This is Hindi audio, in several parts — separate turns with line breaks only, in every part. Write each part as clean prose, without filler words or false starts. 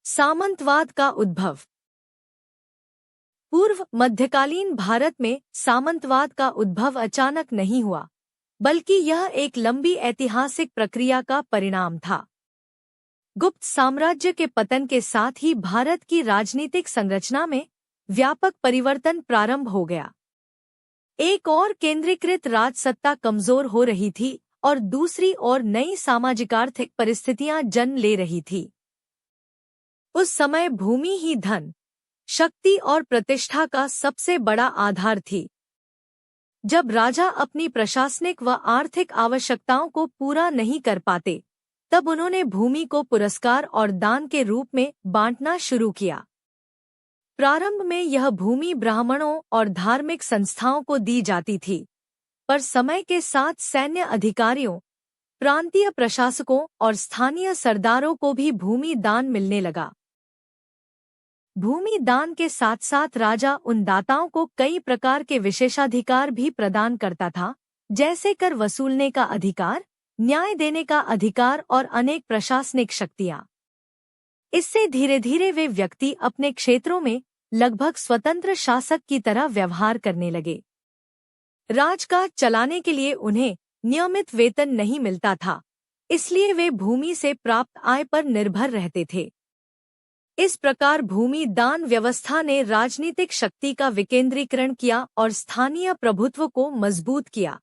सामंतवाद का उद्भव। पूर्व मध्यकालीन भारत में सामंतवाद का उद्भव अचानक नहीं हुआ, बल्कि यह एक लंबी ऐतिहासिक प्रक्रिया का परिणाम था। गुप्त साम्राज्य के पतन के साथ ही भारत की राजनीतिक संरचना में व्यापक परिवर्तन प्रारंभ हो गया। एक और केंद्रीकृत राजसत्ता कमजोर हो रही थी और दूसरी ओर नई सामाजिक-आर्थिक परिस्थितियां जन्म ले रही थी। उस समय भूमि ही धन, शक्ति और प्रतिष्ठा का सबसे बड़ा आधार थी। जब राजा अपनी प्रशासनिक व आर्थिक आवश्यकताओं को पूरा नहीं कर पाते, तब उन्होंने भूमि को पुरस्कार और दान के रूप में बांटना शुरू किया। प्रारंभ में यह भूमि ब्राह्मणों और धार्मिक संस्थाओं को दी जाती थी, पर समय के साथ सैन्य अधिकारियों, प्रांतीय प्रशासकों और स्थानीय सरदारों को भी भूमि दान मिलने लगा। भूमि दान के साथ साथ राजा उन दाताओं को कई प्रकार के विशेषाधिकार भी प्रदान करता था, जैसे कर वसूलने का अधिकार, न्याय देने का अधिकार और अनेक प्रशासनिक शक्तियां। इससे धीरे धीरे वे व्यक्ति अपने क्षेत्रों में लगभग स्वतंत्र शासक की तरह व्यवहार करने लगे। राजकाज चलाने के लिए उन्हें नियमित वेतन नहीं मिलता था, इसलिए वे भूमि से प्राप्त आय पर निर्भर रहते थे। इस प्रकार भूमि दान व्यवस्था ने राजनीतिक शक्ति का विकेंद्रीकरण किया और स्थानीय प्रभुत्व को मजबूत किया।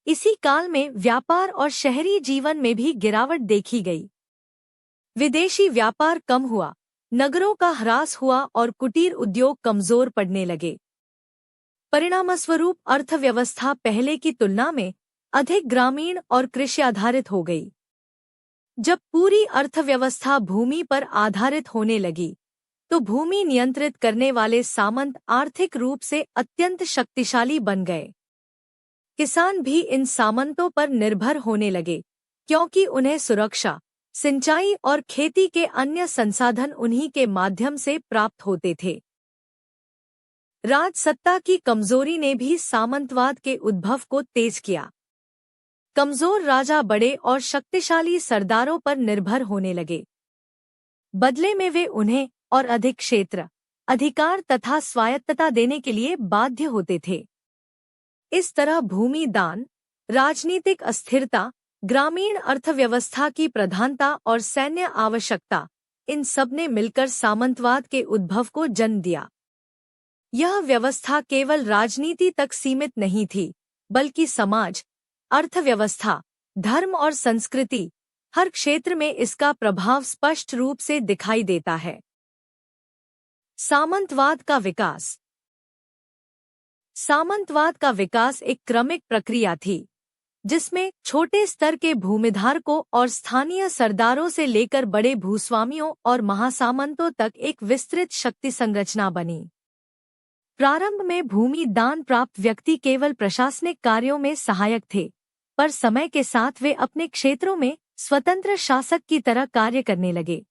इसी काल में व्यापार और शहरी जीवन में भी गिरावट देखी गई। विदेशी व्यापार कम हुआ, नगरों का ह्रास हुआ और कुटीर उद्योग कमजोर पड़ने लगे। परिणामस्वरूप अर्थव्यवस्था पहले की तुलना में अधिक ग्रामीण और कृषि आधारित हो गई। जब पूरी अर्थव्यवस्था भूमि पर आधारित होने लगी, तो भूमि नियंत्रित करने वाले सामंत आर्थिक रूप से अत्यंत शक्तिशाली बन गए। किसान भी इन सामंतों पर निर्भर होने लगे, क्योंकि उन्हें सुरक्षा, सिंचाई और खेती के अन्य संसाधन उन्हीं के माध्यम से प्राप्त होते थे। राजसत्ता की कमजोरी ने भी सामंतवाद के उद्भव को तेज किया। कमजोर राजा बड़े और शक्तिशाली सरदारों पर निर्भर होने लगे। बदले में वे उन्हें और अधिक क्षेत्र, अधिकार तथा स्वायत्तता देने के लिए बाध्य होते थे। इस तरह भूमि दान, राजनीतिक अस्थिरता, ग्रामीण अर्थव्यवस्था की प्रधानता और सैन्य आवश्यकता, इन सब ने मिलकर सामंतवाद के उद्भव को जन्म दिया। यह व्यवस्था केवल राजनीति तक सीमित नहीं थी, बल्कि समाज, अर्थव्यवस्था, धर्म और संस्कृति, हर क्षेत्र में इसका प्रभाव स्पष्ट रूप से दिखाई देता है। सामंतवाद का विकास। सामंतवाद का विकास एक क्रमिक प्रक्रिया थी, जिसमें छोटे स्तर के भूमिधारकों और स्थानीय सरदारों से लेकर बड़े भूस्वामियों और महासामंतों तक एक विस्तृत शक्ति संरचना बनी। प्रारंभ में भूमि दान प्राप्त व्यक्ति केवल प्रशासनिक कार्यों में सहायक थे, पर समय के साथ वे अपने क्षेत्रों में स्वतंत्र शासक की तरह कार्य करने लगे।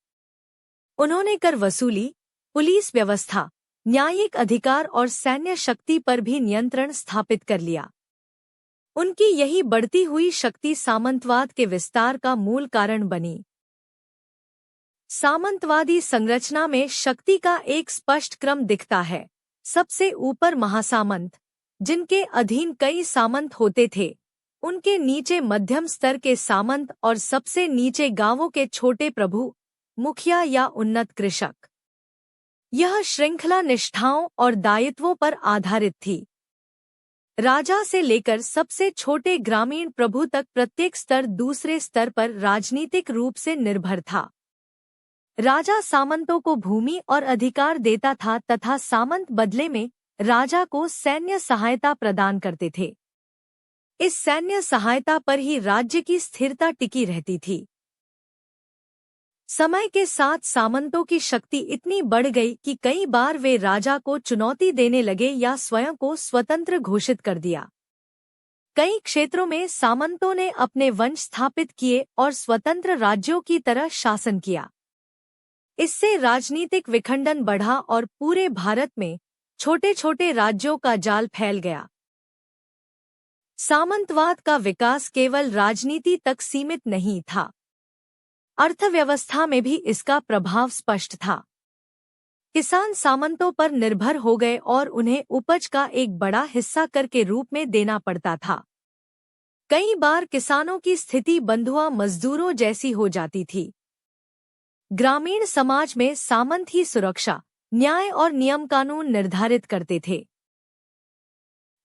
उन्होंने कर वसूली, पुलिस व्यवस्था, न्यायिक अधिकार और सैन्य शक्ति पर भी नियंत्रण स्थापित कर लिया। उनकी यही बढ़ती हुई शक्ति सामंतवाद के विस्तार का मूल कारण बनी। सामंतवादी संरचना में शक्ति का एक स्पष्ट क्रम दिखता है। सबसे ऊपर महासामंत, जिनके अधीन कई सामंत होते थे, उनके नीचे मध्यम स्तर के सामंत और सबसे नीचे गांवों के छोटे प्रभु, मुखिया या उन्नत कृषक। यह श्रृंखला निष्ठाओं और दायित्वों पर आधारित थी। राजा से लेकर सबसे छोटे ग्रामीण प्रभु तक प्रत्येक स्तर दूसरे स्तर पर राजनीतिक रूप से निर्भर था। राजा सामंतों को भूमि और अधिकार देता था तथा सामंत बदले में राजा को सैन्य सहायता प्रदान करते थे। इस सैन्य सहायता पर ही राज्य की स्थिरता टिकी रहती थी। समय के साथ सामंतों की शक्ति इतनी बढ़ गई कि कई बार वे राजा को चुनौती देने लगे या स्वयं को स्वतंत्र घोषित कर दिया। कई क्षेत्रों में सामंतों ने अपने वंश स्थापित किए और स्वतंत्र राज्यों की तरह शासन किया। इससे राजनीतिक विखंडन बढ़ा और पूरे भारत में छोटे छोटे राज्यों का जाल फैल गया। सामंतवाद का विकास केवल राजनीति तक सीमित नहीं था। अर्थव्यवस्था में भी इसका प्रभाव स्पष्ट था। किसान सामंतों पर निर्भर हो गए और उन्हें उपज का एक बड़ा हिस्सा कर के रूप में देना पड़ता था। कई बार किसानों की स्थिति बंधुआ मजदूरों जैसी हो जाती थी। ग्रामीण समाज में सामंत ही सुरक्षा, न्याय और नियम कानून निर्धारित करते थे।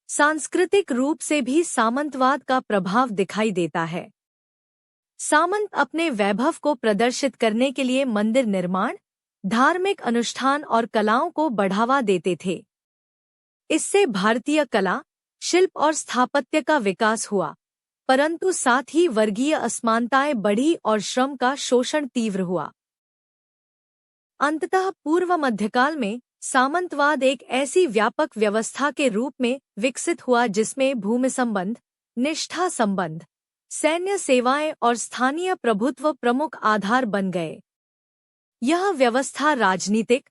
सांस्कृतिक रूप से भी सामंतवाद का प्रभाव दिखाई देता है। सामंत अपने वैभव को प्रदर्शित करने के लिए मंदिर निर्माण, धार्मिक अनुष्ठान और कलाओं को बढ़ावा देते थे। इससे भारतीय कला, शिल्प और स्थापत्य का विकास हुआ, परंतु साथ ही वर्गीय असमानताएं बढ़ी और श्रम का शोषण तीव्र हुआ। अंततः पूर्व मध्यकाल में सामंतवाद एक ऐसी व्यापक व्यवस्था के रूप में विकसित हुआ जिसमें भूमि संबंध, निष्ठा संबंध, सैन्य सेवाएं और स्थानीय प्रभुत्व प्रमुख आधार बन गए। यह व्यवस्था राजनीतिक,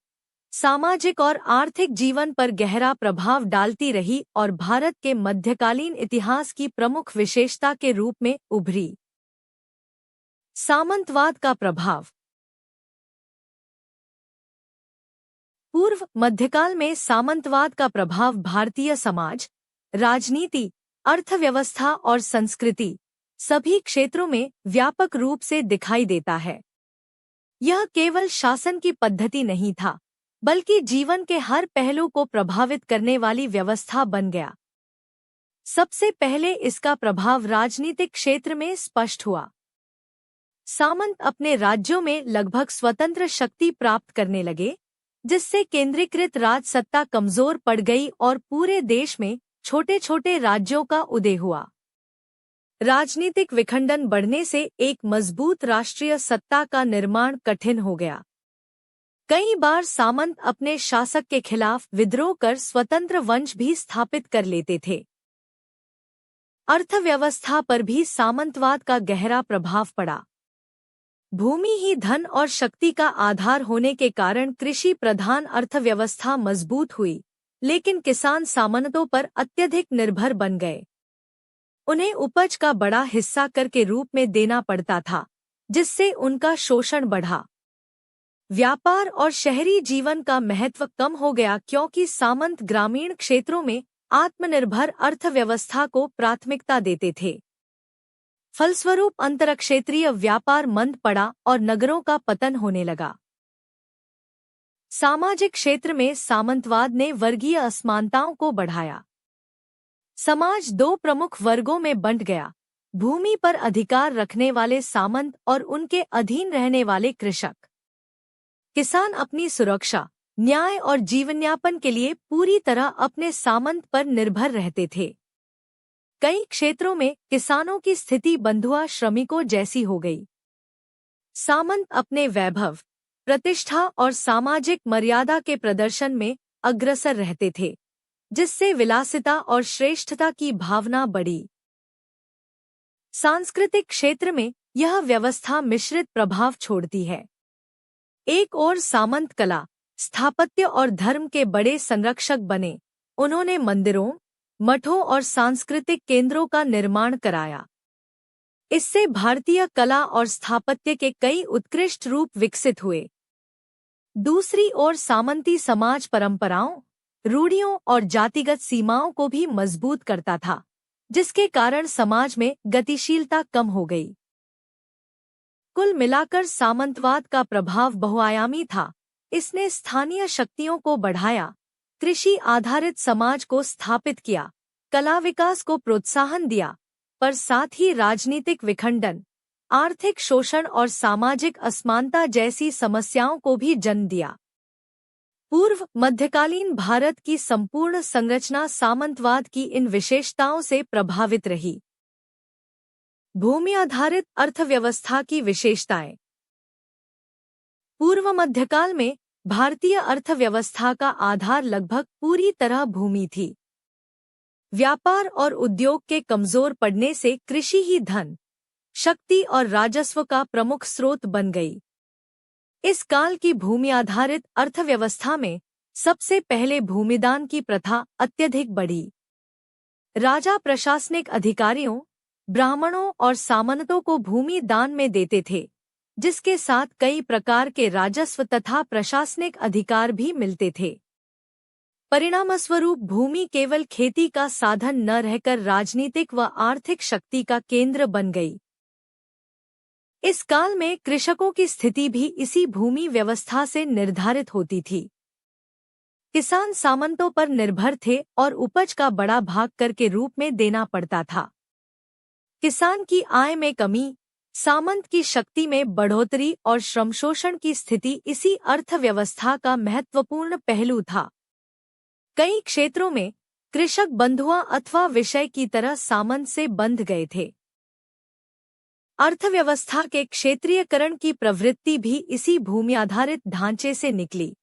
सामाजिक और आर्थिक जीवन पर गहरा प्रभाव डालती रही और भारत के मध्यकालीन इतिहास की प्रमुख विशेषता के रूप में उभरी। सामंतवाद का प्रभाव। पूर्व मध्यकाल में सामंतवाद का प्रभाव भारतीय समाज, राजनीति, अर्थव्यवस्था और संस्कृति सभी क्षेत्रों में व्यापक रूप से दिखाई देता है। यह केवल शासन की पद्धति नहीं था, बल्कि जीवन के हर पहलू को प्रभावित करने वाली व्यवस्था बन गया। सबसे पहले इसका प्रभाव राजनीतिक क्षेत्र में स्पष्ट हुआ। सामंत अपने राज्यों में लगभग स्वतंत्र शक्ति प्राप्त करने लगे, जिससे केंद्रीकृत राज सत्ता कमजोर पड़ गई और पूरे देश में छोटे छोटे राज्यों का उदय हुआ। राजनीतिक विखंडन बढ़ने से एक मजबूत राष्ट्रीय सत्ता का निर्माण कठिन हो गया। कई बार सामंत अपने शासक के खिलाफ विद्रोह कर स्वतंत्र वंश भी स्थापित कर लेते थे। अर्थव्यवस्था पर भी सामंतवाद का गहरा प्रभाव पड़ा। भूमि ही धन और शक्ति का आधार होने के कारण कृषि प्रधान अर्थव्यवस्था मजबूत हुई, लेकिन किसान सामंतों पर अत्यधिक निर्भर बन गए। उन्हें उपज का बड़ा हिस्सा कर के रूप में देना पड़ता था, जिससे उनका शोषण बढ़ा। व्यापार और शहरी जीवन का महत्व कम हो गया क्योंकि सामंत ग्रामीण क्षेत्रों में आत्मनिर्भर अर्थव्यवस्था को प्राथमिकता देते थे। फलस्वरूप अंतरक्षेत्रीय व्यापार मंद पड़ा और नगरों का पतन होने लगा। सामाजिक क्षेत्र में सामंतवाद ने वर्गीय असमानताओं को बढ़ाया। समाज दो प्रमुख वर्गों में बंट गया, भूमि पर अधिकार रखने वाले सामंत और उनके अधीन रहने वाले कृषक। किसान अपनी सुरक्षा, न्याय और जीवनयापन के लिए पूरी तरह अपने सामंत पर निर्भर रहते थे। कई क्षेत्रों में किसानों की स्थिति बंधुआ श्रमिकों जैसी हो गई। सामंत अपने वैभव, प्रतिष्ठा और सामाजिक मर्यादा के प्रदर्शन में अग्रसर रहते थे, जिससे विलासिता और श्रेष्ठता की भावना बढ़ी। सांस्कृतिक क्षेत्र में यह व्यवस्था मिश्रित प्रभाव छोड़ती है। एक ओर सामंत कला, स्थापत्य और धर्म के बड़े संरक्षक बने। उन्होंने मंदिरों, मठों और सांस्कृतिक केंद्रों का निर्माण कराया। इससे भारतीय कला और स्थापत्य के कई उत्कृष्ट रूप विकसित हुए। दूसरी ओर सामंती समाज परंपराओं, रूढ़ियों और जातिगत सीमाओं को भी मजबूत करता था, जिसके कारण समाज में गतिशीलता कम हो गई। कुल मिलाकर सामंतवाद का प्रभाव बहुआयामी था। इसने स्थानीय शक्तियों को बढ़ाया, कृषि आधारित समाज को स्थापित किया, कला विकास को प्रोत्साहन दिया, पर साथ ही राजनीतिक विखंडन, आर्थिक शोषण और सामाजिक असमानता जैसी समस्याओं को भी जन्म दिया। पूर्व मध्यकालीन भारत की संपूर्ण संरचना सामंतवाद की इन विशेषताओं से प्रभावित रही। भूमि आधारित अर्थव्यवस्था की विशेषताएं। पूर्व मध्यकाल में भारतीय अर्थव्यवस्था का आधार लगभग पूरी तरह भूमि थी। व्यापार और उद्योग के कमजोर पड़ने से कृषि ही धन, शक्ति और राजस्व का प्रमुख स्रोत बन गई। इस काल की भूमि आधारित अर्थव्यवस्था में सबसे पहले भूमिदान की प्रथा अत्यधिक बढ़ी। राजा प्रशासनिक अधिकारियों, ब्राह्मणों और सामंतों को भूमि दान में देते थे, जिसके साथ कई प्रकार के राजस्व तथा प्रशासनिक अधिकार भी मिलते थे। परिणामस्वरूप भूमि केवल खेती का साधन न रहकर राजनीतिक व आर्थिक शक्ति का केंद्र बन गई। इस काल में कृषकों की स्थिति भी इसी भूमि व्यवस्था से निर्धारित होती थी। किसान सामंतों पर निर्भर थे और उपज का बड़ा भाग कर के रूप में देना पड़ता था। किसान की आय में कमी, सामंत की शक्ति में बढ़ोतरी और श्रम शोषण की स्थिति इसी अर्थव्यवस्था का महत्वपूर्ण पहलू था। कई क्षेत्रों में कृषक बंधुआ अथवा विषय की तरह सामंत से बंध गए थे। अर्थव्यवस्था के क्षेत्रीयकरण की प्रवृत्ति भी इसी भूमि आधारित ढांचे से निकली।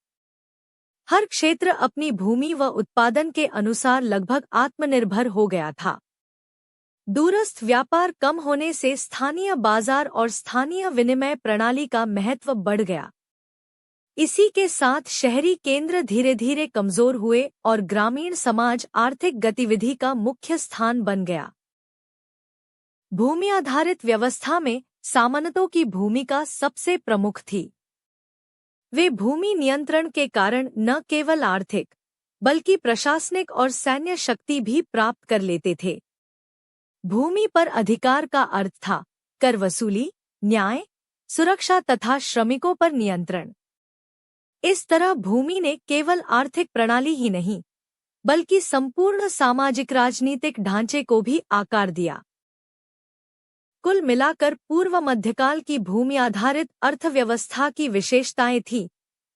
हर क्षेत्र अपनी भूमि व उत्पादन के अनुसार लगभग आत्मनिर्भर हो गया था। दूरस्थ व्यापार कम होने से स्थानीय बाजार और स्थानीय विनिमय प्रणाली का महत्व बढ़ गया। इसी के साथ शहरी केंद्र धीरे धीरे कमजोर हुए और ग्रामीण समाज आर्थिक गतिविधि का मुख्य स्थान बन गया। भूमि आधारित व्यवस्था में सामंतों की भूमिका सबसे प्रमुख थी। वे भूमि नियंत्रण के कारण न केवल आर्थिक बल्कि प्रशासनिक और सैन्य शक्ति भी प्राप्त कर लेते थे। भूमि पर अधिकार का अर्थ था कर वसूली, न्याय, सुरक्षा तथा श्रमिकों पर नियंत्रण। इस तरह भूमि ने केवल आर्थिक प्रणाली ही नहीं बल्कि संपूर्ण सामाजिक राजनीतिक ढांचे को भी आकार दिया। कुल मिलाकर पूर्व मध्यकाल की भूमि आधारित अर्थव्यवस्था की विशेषताएं थीं: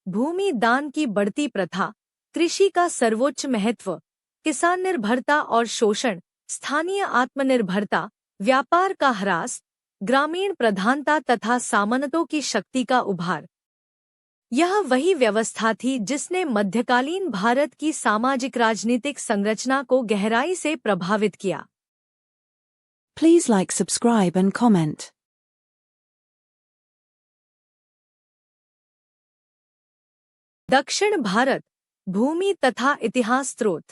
भूमि दान की बढ़ती प्रथा, कृषि का सर्वोच्च महत्व, किसान निर्भरता और शोषण, स्थानीय आत्मनिर्भरता, व्यापार का ह्रास, ग्रामीण प्रधानता तथा सामंतों की शक्ति का उभार। यह वही व्यवस्था थी जिसने मध्यकालीन भारत की सामाजिक राजनीतिक संरचना को गहराई से प्रभावित किया।
Please like, subscribe and comment.
दक्षिण भारत, भूमि तथा इतिहास स्रोत।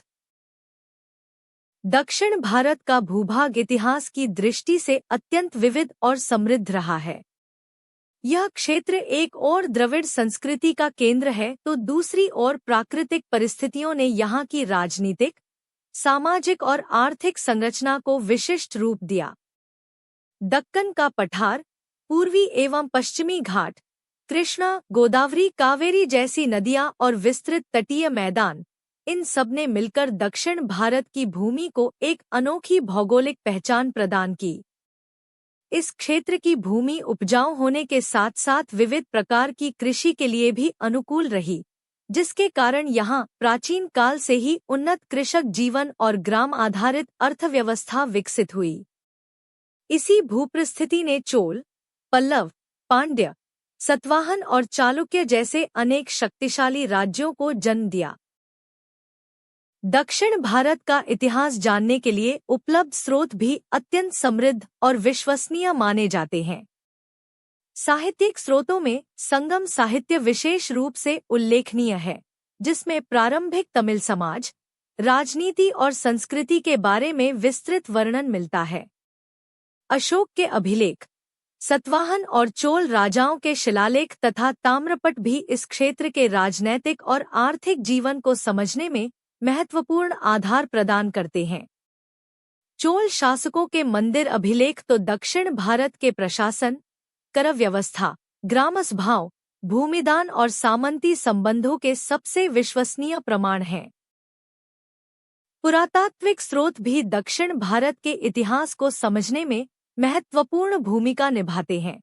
दक्षिण भारत का भूभाग इतिहास की दृष्टि से अत्यंत विविध और समृद्ध रहा है। यह क्षेत्र एक ओर द्रविड़ संस्कृति का केंद्र है तो दूसरी ओर प्राकृतिक परिस्थितियों ने यहाँ की राजनीतिक, सामाजिक और आर्थिक संरचना को विशिष्ट रूप दिया। दक्कन का पठार, पूर्वी एवं पश्चिमी घाट, कृष्णा, गोदावरी, कावेरी जैसी नदियां और विस्तृत तटीय मैदान, इन सब ने मिलकर दक्षिण भारत की भूमि को एक अनोखी भौगोलिक पहचान प्रदान की। इस क्षेत्र की भूमि उपजाऊ होने के साथ साथ विविध प्रकार की कृषि के लिए भी अनुकूल रही, जिसके कारण यहाँ प्राचीन काल से ही उन्नत कृषक जीवन और ग्राम आधारित अर्थव्यवस्था विकसित हुई। इसी भूपरिस्थिति ने चोल, पल्लव, पांड्य, सतवाहन और चालुक्य जैसे अनेक शक्तिशाली राज्यों को जन्म दिया। दक्षिण भारत का इतिहास जानने के लिए उपलब्ध स्रोत भी अत्यंत समृद्ध और विश्वसनीय माने जाते हैं। साहित्यिक स्रोतों में संगम साहित्य विशेष रूप से उल्लेखनीय है, जिसमें प्रारंभिक तमिल समाज, राजनीति और संस्कृति के बारे में विस्तृत वर्णन मिलता है। अशोक के अभिलेख, सतवाहन और चोल राजाओं के शिलालेख तथा ताम्रपट भी इस क्षेत्र के राजनैतिक और आर्थिक जीवन को समझने में महत्वपूर्ण आधार प्रदान करते हैं। चोल शासकों के मंदिर अभिलेख तो दक्षिण भारत के प्रशासन, कर व्यवस्था, ग्रामसभाओं, भूमिदान और सामंती संबंधों के सबसे विश्वसनीय प्रमाण हैं। पुरातात्विक स्रोत भी दक्षिण भारत के इतिहास को समझने में महत्वपूर्ण भूमिका निभाते हैं।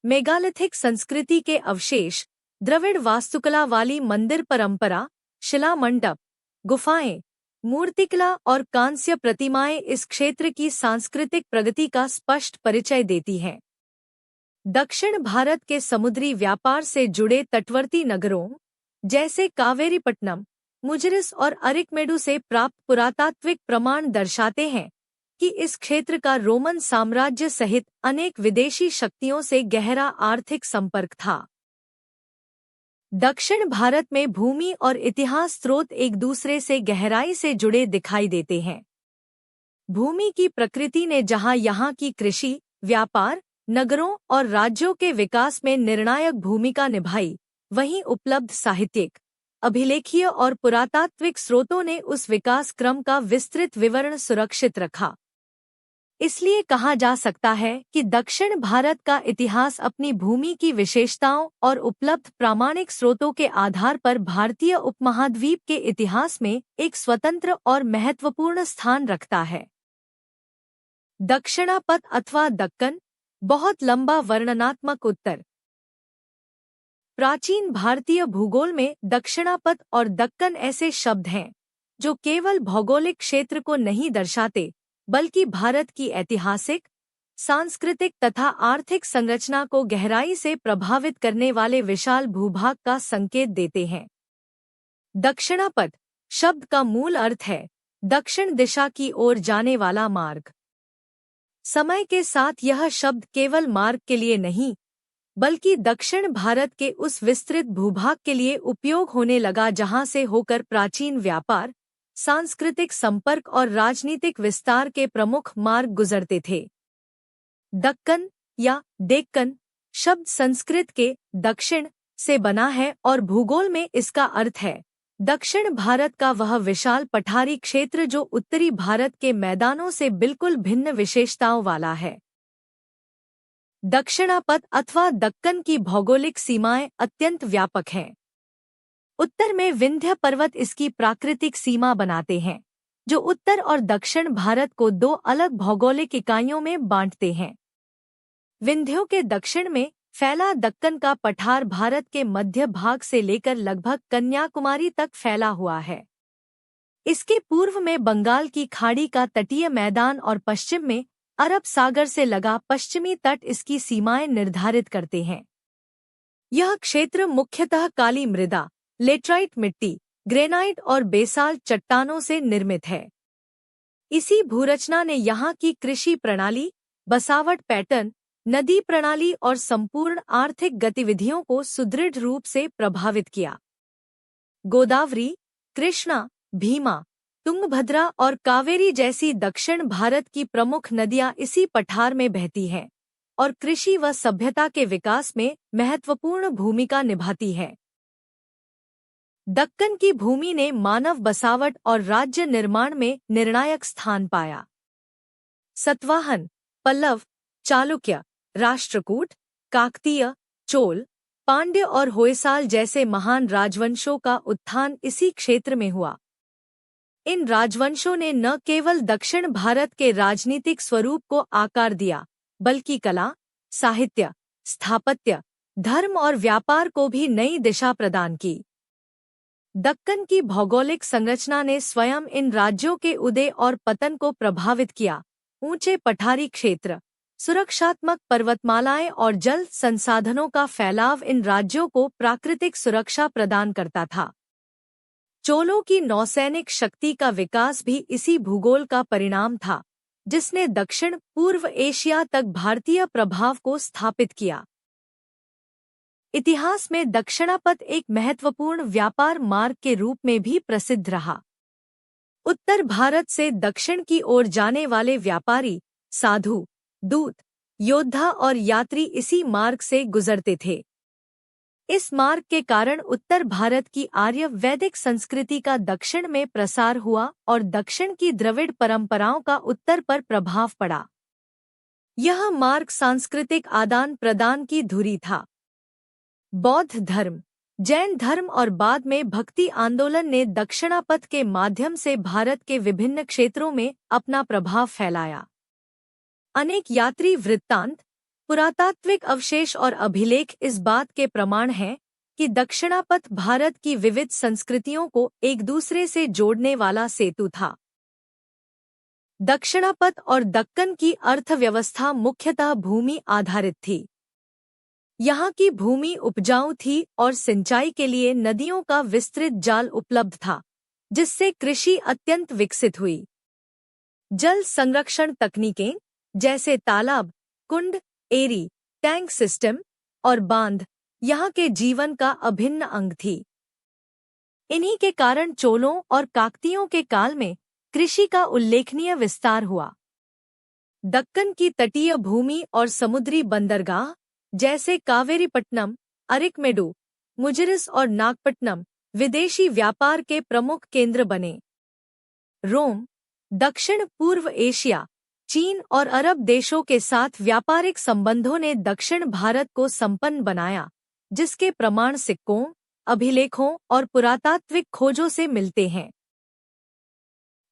मेगालिथिक संस्कृति के अवशेष, द्रविड़ वास्तुकला वाली मंदिर परंपरा, शिला मंडप, गुफाएं, मूर्तिकला और कांस्य प्रतिमाएं इस क्षेत्र की सांस्कृतिक प्रगति का स्पष्ट परिचय देती हैं। दक्षिण भारत के समुद्री व्यापार से जुड़े तटवर्ती नगरों जैसे कावेरीपट्टनम, मुजरिस और अरिकमेडु से प्राप्त पुरातात्विक प्रमाण दर्शाते हैं कि इस क्षेत्र का रोमन साम्राज्य सहित अनेक विदेशी शक्तियों से गहरा आर्थिक संपर्क था। दक्षिण भारत में भूमि और इतिहास स्रोत एक दूसरे से गहराई से जुड़े दिखाई देते हैं। भूमि की प्रकृति ने जहां यहाँ की कृषि, व्यापार, नगरों और राज्यों के विकास में निर्णायक भूमिका निभाई, वहीं उपलब्ध साहित्यिक, अभिलेखीय और पुरातात्विक स्रोतों ने उस विकास क्रम का विस्तृत विवरण सुरक्षित रखा। इसलिए कहा जा सकता है कि दक्षिण भारत का इतिहास अपनी भूमि की विशेषताओं और उपलब्ध प्रामाणिक स्रोतों के आधार पर भारतीय उपमहाद्वीप के इतिहास में एक स्वतंत्र और महत्वपूर्ण स्थान रखता है। दक्षिणापथ अथवा दक्कन, बहुत लंबा वर्णनात्मक उत्तर। प्राचीन भारतीय भूगोल में दक्षिणापथ और दक्कन ऐसे शब्द हैं जो केवल भौगोलिक क्षेत्र को नहीं दर्शाते, बल्कि भारत की ऐतिहासिक, सांस्कृतिक तथा आर्थिक संरचना को गहराई से प्रभावित करने वाले विशाल भूभाग का संकेत देते हैं। दक्षिणापथ शब्द का मूल अर्थ है दक्षिण दिशा की ओर जाने वाला मार्ग। समय के साथ यह शब्द केवल मार्ग के लिए नहीं, बल्कि दक्षिण भारत के उस विस्तृत भूभाग के लिए उपयोग होने लगा जहां से होकर प्राचीन व्यापार, सांस्कृतिक संपर्क और राजनीतिक विस्तार के प्रमुख मार्ग गुजरते थे। दक्कन या डेक्कन शब्द संस्कृत के दक्षिण से बना है और भूगोल में इसका अर्थ है दक्षिण भारत का वह विशाल पठारी क्षेत्र जो उत्तरी भारत के मैदानों से बिल्कुल भिन्न विशेषताओं वाला है। दक्षिणापथ अथवा दक्कन की भौगोलिक सीमाएं अत्यंत व्यापक हैं। उत्तर में विंध्य पर्वत इसकी प्राकृतिक सीमा बनाते हैं, जो उत्तर और दक्षिण भारत को दो अलग भौगोलिक इकाइयों में बांटते हैं। विंध्यों के दक्षिण में फैला दक्कन का पठार भारत के मध्य भाग से लेकर लगभग कन्याकुमारी तक फैला हुआ है। इसके पूर्व में बंगाल की खाड़ी का तटीय मैदान और पश्चिम में अरब सागर से लगा पश्चिमी तट इसकी सीमाएं निर्धारित करते हैं। यह क्षेत्र मुख्यतः काली मृदा, लेटराइट मिट्टी, ग्रेनाइट और बेसाल्ट चट्टानों से निर्मित है। इसी भूरचना ने यहाँ की कृषि प्रणाली, बसावट पैटर्न, नदी प्रणाली और संपूर्ण आर्थिक गतिविधियों को सुदृढ़ रूप से प्रभावित किया। गोदावरी, कृष्णा, भीमा, तुंगभद्रा और कावेरी जैसी दक्षिण भारत की प्रमुख नदियां इसी पठार में बहती हैं और कृषि व सभ्यता के विकास में महत्वपूर्ण भूमिका निभाती है। दक्कन की भूमि ने मानव बसावट और राज्य निर्माण में निर्णायक स्थान पाया। सतवाहन, पल्लव, चालुक्य, राष्ट्रकूट, काकतीय, चोल, पांड्य और होयसाल जैसे महान राजवंशों का उत्थान इसी क्षेत्र में हुआ। इन राजवंशों ने न केवल दक्षिण भारत के राजनीतिक स्वरूप को आकार दिया, बल्कि कला, साहित्य, स्थापत्य, धर्म और व्यापार को भी नई दिशा प्रदान की। दक्कन की भौगोलिक संरचना ने स्वयं इन राज्यों के उदय और पतन को प्रभावित किया। ऊंचे पठारी क्षेत्र, सुरक्षात्मक पर्वतमालाएं और जल संसाधनों का फैलाव इन राज्यों को प्राकृतिक सुरक्षा प्रदान करता था। चोलों की नौसैनिक शक्ति का विकास भी इसी भूगोल का परिणाम था, जिसने दक्षिण पूर्व एशिया तक भारतीय प्रभाव को स्थापित किया। इतिहास में दक्षिणापथ एक महत्वपूर्ण व्यापार मार्ग के रूप में भी प्रसिद्ध रहा। उत्तर भारत से दक्षिण की ओर जाने वाले व्यापारी, साधु, दूत, योद्धा और यात्री इसी मार्ग से गुजरते थे। इस मार्ग के कारण उत्तर भारत की आर्य वैदिक संस्कृति का दक्षिण में प्रसार हुआ और दक्षिण की द्रविड़ परंपराओं का उत्तर पर प्रभाव पड़ा। यह मार्ग सांस्कृतिक आदान प्रदान की धुरी था। बौद्ध धर्म, जैन धर्म और बाद में भक्ति आंदोलन ने दक्षिणापथ के माध्यम से भारत के विभिन्न क्षेत्रों में अपना प्रभाव फैलाया। अनेक यात्री वृत्तांत, पुरातात्विक अवशेष और अभिलेख इस बात के प्रमाण हैं कि दक्षिणापथ भारत की विविध संस्कृतियों को एक दूसरे से जोड़ने वाला सेतु था। दक्षिणापथ और दक्कन की अर्थव्यवस्था मुख्यतः भूमि आधारित थी। यहाँ की भूमि उपजाऊ थी और सिंचाई के लिए नदियों का विस्तृत जाल उपलब्ध था, जिससे कृषि अत्यंत विकसित हुई। जल संरक्षण तकनीकें जैसे तालाब, कुंड, एरी, टैंक सिस्टम और बांध यहाँ के जीवन का अभिन्न अंग थी। इन्हीं के कारण चोलों और काकतियों के काल में कृषि का उल्लेखनीय विस्तार हुआ। दक्कन की तटीय भूमि और समुद्री बंदरगाह जैसे कावेरीपट्टनम, अरिकमेडु, मुजिरिस और नागपट्टनम विदेशी व्यापार के प्रमुख केंद्र बने। रोम, दक्षिण पूर्व एशिया, चीन और अरब देशों के साथ व्यापारिक संबंधों ने दक्षिण भारत को संपन्न बनाया, जिसके प्रमाण सिक्कों, अभिलेखों और पुरातात्विक खोजों से मिलते हैं।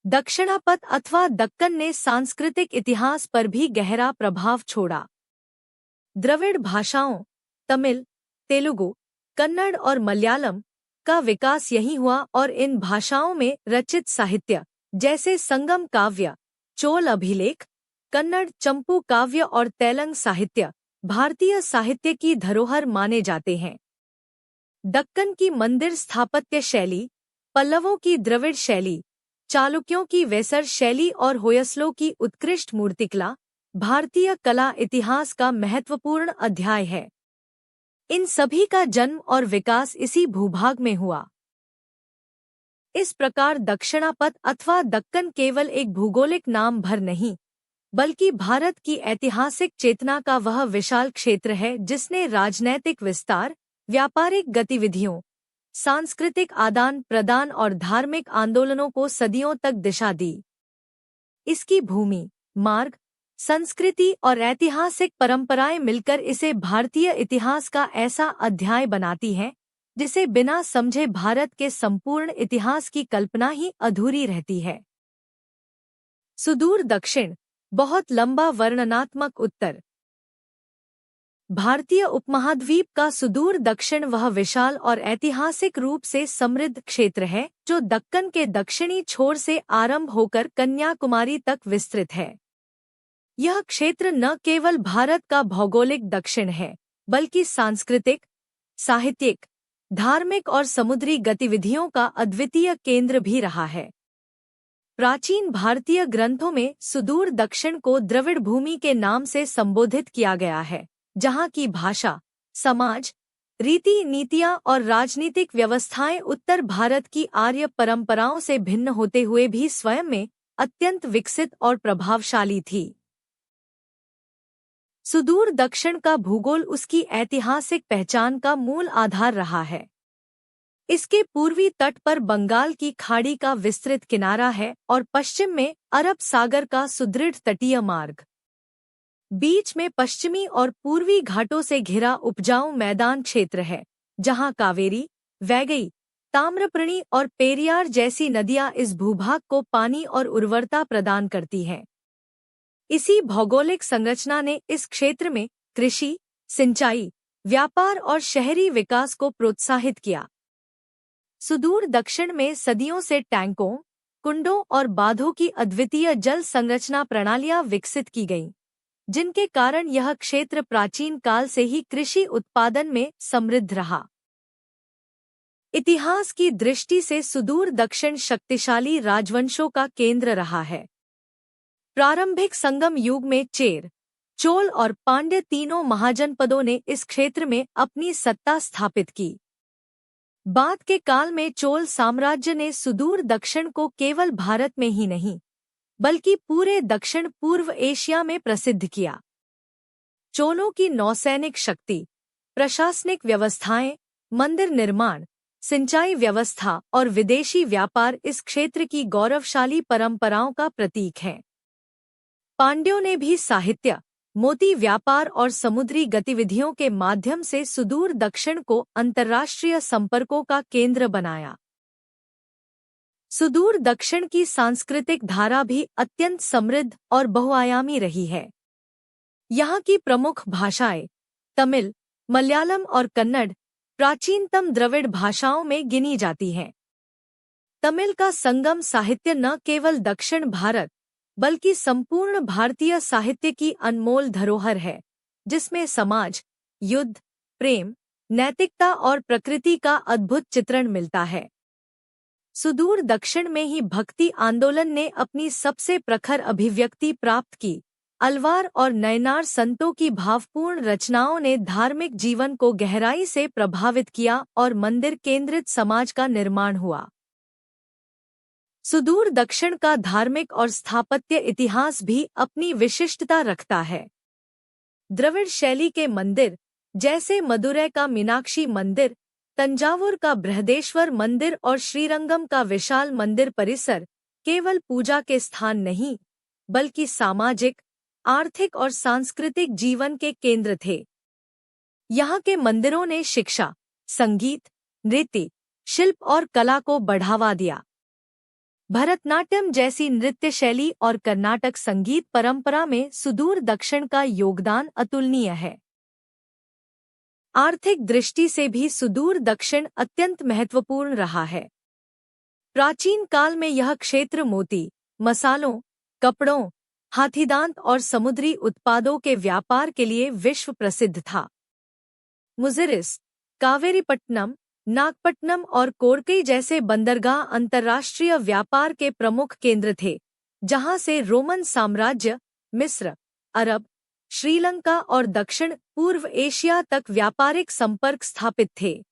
दक्षिणापथ अथवा दक्कन ने सांस्कृतिक इतिहास पर भी गहरा प्रभाव छोड़ा। द्रविड़ भाषाओं तमिल, तेलुगु, कन्नड़ और मलयालम का विकास यहीं हुआ और इन भाषाओं में रचित साहित्य जैसे संगम काव्य, चोल अभिलेख, कन्नड़ चंपू काव्य और तेलंग साहित्य भारतीय साहित्य की धरोहर माने जाते हैं। दक्कन की मंदिर स्थापत्य शैली, पल्लवों की द्रविड़ शैली, चालुक्यों की वेसर शैली और होयसलों की उत्कृष्ट मूर्तिकला भारतीय कला इतिहास का महत्वपूर्ण अध्याय है। इन सभी का जन्म और विकास इसी भूभाग में हुआ। इस प्रकार दक्षिणापथ अथवा दक्कन केवल एक भूगोलिक नाम भर नहीं, बल्कि भारत की ऐतिहासिक चेतना का वह विशाल क्षेत्र है जिसने राजनैतिक विस्तार, व्यापारिक गतिविधियों, सांस्कृतिक आदान प्रदान और धार्मिक आंदोलनों को सदियों तक दिशा दी। इसकी भूमि, मार्ग, संस्कृति और ऐतिहासिक परंपराएं मिलकर इसे भारतीय इतिहास का ऐसा अध्याय बनाती हैं जिसे बिना समझे भारत के संपूर्ण इतिहास की कल्पना ही अधूरी रहती है। सुदूर दक्षिण, बहुत लंबा वर्णनात्मक उत्तर। भारतीय उपमहाद्वीप का सुदूर दक्षिण वह विशाल और ऐतिहासिक रूप से समृद्ध क्षेत्र है जो दक्कन के दक्षिणी छोर से आरंभ होकर कन्याकुमारी तक विस्तृत है। यह क्षेत्र न केवल भारत का भौगोलिक दक्षिण है, बल्कि सांस्कृतिक, साहित्यिक, धार्मिक और समुद्री गतिविधियों का अद्वितीय केंद्र भी रहा है। प्राचीन भारतीय ग्रंथों में सुदूर दक्षिण को द्रविड़ भूमि के नाम से संबोधित किया गया है, जहाँ की भाषा, समाज, रीति नीतियाँ और राजनीतिक व्यवस्थाएं उत्तर भारत की आर्य परंपराओं से भिन्न होते हुए भी स्वयं में अत्यंत विकसित और प्रभावशाली थी। सुदूर दक्षिण का भूगोल उसकी ऐतिहासिक पहचान का मूल आधार रहा है। इसके पूर्वी तट पर बंगाल की खाड़ी का विस्तृत किनारा है और पश्चिम में अरब सागर का सुदृढ़ तटीय मार्ग। बीच में पश्चिमी और पूर्वी घाटों से घिरा उपजाऊ मैदान क्षेत्र है, जहां कावेरी, वैगई, ताम्रपर्णी और पेरियार जैसी नदियां इस भूभाग को पानी और उर्वरता प्रदान करती हैं। इसी भौगोलिक संरचना ने इस क्षेत्र में कृषि, सिंचाई, व्यापार और शहरी विकास को प्रोत्साहित किया। सुदूर दक्षिण में सदियों से टैंकों, कुंडों और बांधों की अद्वितीय जल संरचना प्रणालियां विकसित की गईं, जिनके कारण यह क्षेत्र प्राचीन काल से ही कृषि उत्पादन में समृद्ध रहा। इतिहास की दृष्टि से सुदूर दक्षिण शक्तिशाली राजवंशों का केंद्र रहा है। प्रारंभिक संगम युग में चेर, चोल और पांड्य तीनों महाजनपदों ने इस क्षेत्र में अपनी सत्ता स्थापित की। बाद के काल में चोल साम्राज्य ने सुदूर दक्षिण को केवल भारत में ही नहीं, बल्कि पूरे दक्षिण पूर्व एशिया में प्रसिद्ध किया। चोलों की नौसैनिक शक्ति, प्रशासनिक व्यवस्थाएं, मंदिर निर्माण, सिंचाई व्यवस्था और विदेशी व्यापार इस क्षेत्र की गौरवशाली परंपराओं का प्रतीक है। पांड्यों ने भी साहित्य, मोती व्यापार और समुद्री गतिविधियों के माध्यम से सुदूर दक्षिण को अंतर्राष्ट्रीय संपर्कों का केंद्र बनाया। सुदूर दक्षिण की सांस्कृतिक धारा भी अत्यंत समृद्ध और बहुआयामी रही है। यहाँ की प्रमुख भाषाएं तमिल, मलयालम और कन्नड़ प्राचीनतम द्रविड़ भाषाओं में गिनी जाती हैं। तमिल का संगम साहित्य न केवल दक्षिण भारत बल्कि संपूर्ण भारतीय साहित्य की अनमोल धरोहर है, जिसमें समाज, युद्ध, प्रेम, नैतिकता और प्रकृति का अद्भुत चित्रण मिलता है। सुदूर दक्षिण में ही भक्ति आंदोलन ने अपनी सबसे प्रखर अभिव्यक्ति प्राप्त की। अलवार और नयनार संतों की भावपूर्ण रचनाओं ने धार्मिक जीवन को गहराई से प्रभावित किया और मंदिर केंद्रित समाज का निर्माण हुआ। सुदूर दक्षिण का धार्मिक और स्थापत्य इतिहास भी अपनी विशिष्टता रखता है। द्रविड़ शैली के मंदिर जैसे मदुरै का मीनाक्षी मंदिर, तंजावुर का बृहदेश्वर मंदिर और श्रीरंगम का विशाल मंदिर परिसर केवल पूजा के स्थान नहीं, बल्कि सामाजिक, आर्थिक और सांस्कृतिक जीवन के केंद्र थे। यहाँ के मंदिरों ने शिक्षा, संगीत, नृत्य, शिल्प और कला को बढ़ावा दिया। भरतनाट्यम जैसी नृत्य शैली और कर्नाटक संगीत परंपरा में सुदूर दक्षिण का योगदान अतुलनीय है। आर्थिक दृष्टि से भी सुदूर दक्षिण अत्यंत महत्वपूर्ण रहा है। प्राचीन काल में यह क्षेत्र मोती, मसालों, कपड़ों, हाथीदांत और समुद्री उत्पादों के व्यापार के लिए विश्व प्रसिद्ध था। मुजिरिस, कावेरीपट्टनम, नागपट्टनम और कोरकई जैसे बंदरगाह अंतर्राष्ट्रीय व्यापार के प्रमुख केंद्र थे, जहां से रोमन साम्राज्य, मिस्र, अरब, श्रीलंका और दक्षिण पूर्व एशिया तक व्यापारिक संपर्क स्थापित थे।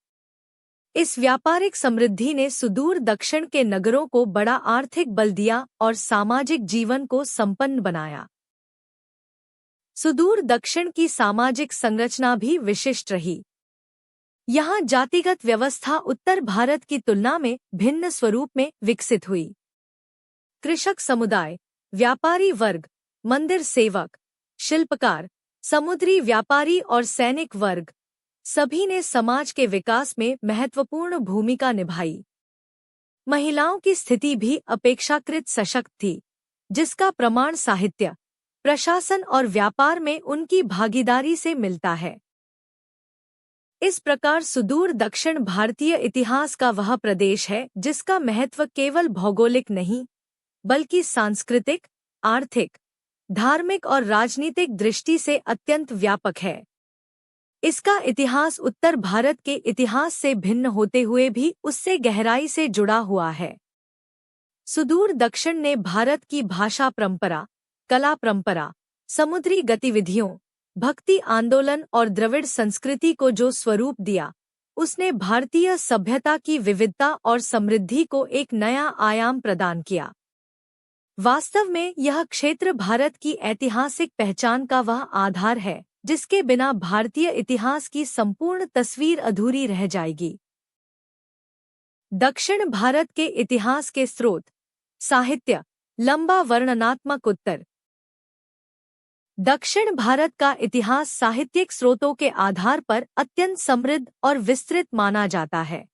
इस व्यापारिक समृद्धि ने सुदूर दक्षिण के नगरों को बड़ा आर्थिक बल दिया और सामाजिक जीवन को संपन्न बनाया। सुदूर दक्षिण की सामाजिक संरचना भी विशिष्ट रही। यहाँ जातिगत व्यवस्था उत्तर भारत की तुलना में भिन्न स्वरूप में विकसित हुई। कृषक समुदाय, व्यापारी वर्ग, मंदिर सेवक, शिल्पकार, समुद्री व्यापारी और सैनिक वर्ग सभी ने समाज के विकास में महत्वपूर्ण भूमिका निभाई। महिलाओं की स्थिति भी अपेक्षाकृत सशक्त थी, जिसका प्रमाण साहित्य, प्रशासन और व्यापार में उनकी भागीदारी से मिलता है। इस प्रकार सुदूर दक्षिण भारतीय इतिहास का वह प्रदेश है जिसका महत्व केवल भौगोलिक नहीं, बल्कि सांस्कृतिक, आर्थिक, धार्मिक और राजनीतिक दृष्टि से अत्यंत व्यापक है। इसका इतिहास उत्तर भारत के इतिहास से भिन्न होते हुए भी उससे गहराई से जुड़ा हुआ है। सुदूर दक्षिण ने भारत की भाषा परंपरा, कला परंपरा, समुद्री गतिविधियों, भक्ति आंदोलन और द्रविड़ संस्कृति को जो स्वरूप दिया, उसने भारतीय सभ्यता की विविधता और समृद्धि को एक नया आयाम प्रदान किया। वास्तव में यह क्षेत्र भारत की ऐतिहासिक पहचान का वह आधार है जिसके बिना भारतीय इतिहास की संपूर्ण तस्वीर अधूरी रह जाएगी। दक्षिण भारत के इतिहास के स्रोत। साहित्य। लंबा वर्णनात्मक उत्तर। दक्षिण भारत का इतिहास साहित्यिक स्रोतों के आधार पर अत्यंत समृद्ध और विस्तृत माना जाता है।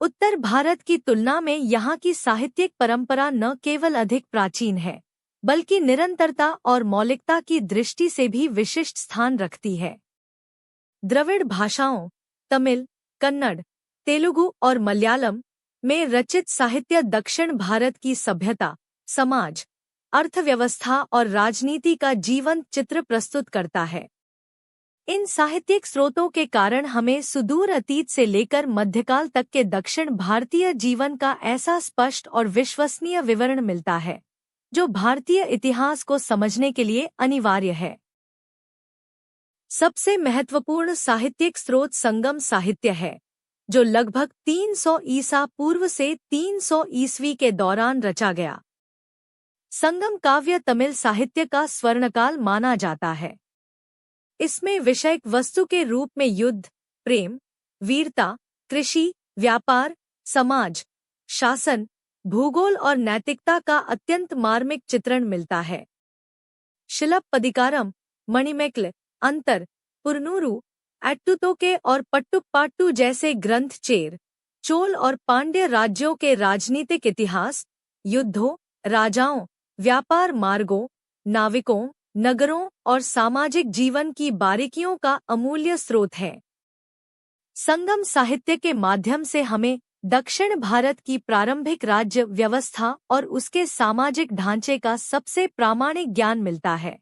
उत्तर भारत की तुलना में यहाँ की साहित्यिक परंपरा न केवल अधिक प्राचीन है, बल्कि निरंतरता और मौलिकता की दृष्टि से भी विशिष्ट स्थान रखती है। द्रविड़ भाषाओं तमिल, कन्नड़, तेलुगु और मलयालम में रचित साहित्य दक्षिण भारत की सभ्यता, समाज, अर्थव्यवस्था और राजनीति का जीवंत चित्र प्रस्तुत करता है। इन साहित्यिक स्रोतों के कारण हमें सुदूर अतीत से लेकर मध्यकाल तक के दक्षिण भारतीय जीवन का ऐसा स्पष्ट और विश्वसनीय विवरण मिलता है, जो भारतीय इतिहास को समझने के लिए अनिवार्य है। सबसे महत्वपूर्ण साहित्यिक स्रोत संगम साहित्य है, जो लगभग 300 ईसा पूर्व से 300 ईस्वी के दौरान रचा गया। संगम काव्य तमिल साहित्य का स्वर्णकाल माना जाता है। इसमें विषयक वस्तु के रूप में युद्ध, प्रेम, वीरता, कृषि, व्यापार, समाज, शासन, भूगोल और नैतिकता का अत्यंत मार्मिक चित्रण मिलता है। शिलप्पदिकारम, मणिमेकल, अंतर, पुरनूरु, एट्टुतोके और पट्टुप्पाट्टू जैसे ग्रंथ चेर, चोल और पांड्य राज्यों के राजनीतिक इतिहास, युद्धों, राजाओं, व्यापार मार्गों, नाविकों, नगरों और सामाजिक जीवन की बारीकियों का अमूल्य स्रोत है। संगम साहित्य के माध्यम से हमें दक्षिण भारत की प्रारंभिक राज्य व्यवस्था और उसके सामाजिक ढांचे का सबसे प्रामाणिक ज्ञान मिलता है।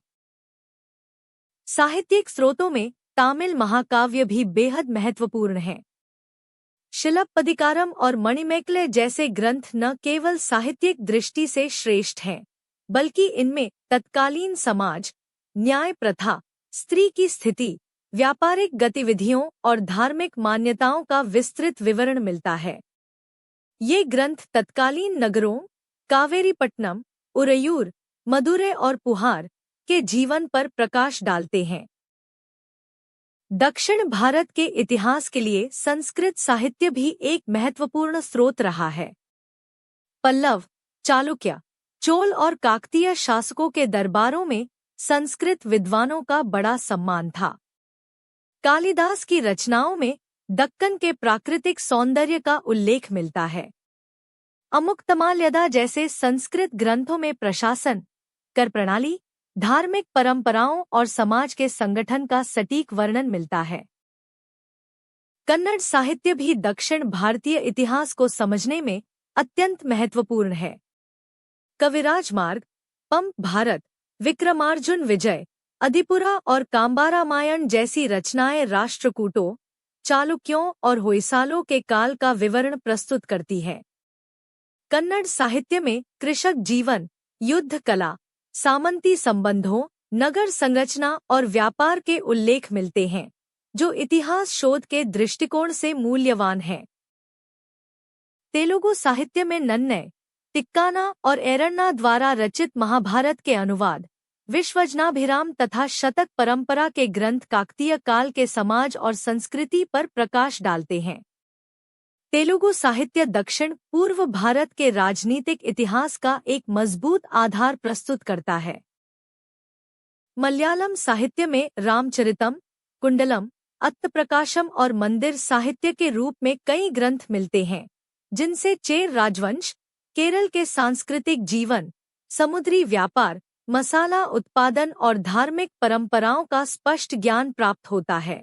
साहित्यिक स्रोतों में तमिल महाकाव्य भी बेहद महत्वपूर्ण हैं। शिलप्पदिकारम और मणिमेकले जैसे ग्रंथ न केवल साहित्यिक दृष्टि से श्रेष्ठ हैं, बल्कि इनमें तत्कालीन समाज, न्याय प्रथा, स्त्री की स्थिति, व्यापारिक गतिविधियों और धार्मिक मान्यताओं का विस्तृत विवरण मिलता है। ये ग्रंथ तत्कालीन नगरों, कावेरीपट्टनम, उरैयूर, मदुरै और पुहार के जीवन पर प्रकाश डालते हैं। दक्षिण भारत के इतिहास के लिए संस्कृत साहित्य भी एक महत्वपूर्ण स्रोत रहा है। पल्लव, चालुक्य, चोल और काकतीय शासकों के दरबारों में संस्कृत विद्वानों का बड़ा सम्मान था। कालिदास की रचनाओं में दक्कन के प्राकृतिक सौंदर्य का उल्लेख मिलता है। अमुक्तमाल्यदा जैसे संस्कृत ग्रंथों में प्रशासन, कर प्रणाली, धार्मिक परंपराओं और समाज के संगठन का सटीक वर्णन मिलता है। कन्नड़ साहित्य भी दक्षिण भारतीय इतिहास को समझने में अत्यंत महत्वपूर्ण है। कविराज मार्ग, पंप भारत, विक्रमार्जुन विजय, अधिपुरा और काम्बारामायण जैसी रचनाएं राष्ट्रकूटों, चालुक्यों और होयसालों के काल का विवरण प्रस्तुत करती है। कन्नड़ साहित्य में कृषक जीवन, युद्ध कला, सामंती संबंधों, नगर संरचना और व्यापार के उल्लेख मिलते हैं, जो इतिहास शोध के दृष्टिकोण से मूल्यवान हैं। तेलुगु साहित्य में नन्नय, तिक्काना और एरन्ना द्वारा रचित महाभारत के अनुवाद, विश्वजनाभिराम तथा शतक परंपरा के ग्रंथ काकतीय काल के समाज और संस्कृति पर प्रकाश डालते हैं। तेलुगु साहित्य दक्षिण पूर्व भारत के राजनीतिक इतिहास का एक मजबूत आधार प्रस्तुत करता है। मलयालम साहित्य में रामचरितम, कुंडलम, अत्तप्रकाशम और मंदिर साहित्य के रूप में कई ग्रंथ मिलते हैं, जिनसे चेर राजवंश, केरल के सांस्कृतिक जीवन, समुद्री व्यापार, मसाला उत्पादन और धार्मिक परंपराओं का स्पष्ट ज्ञान प्राप्त होता है।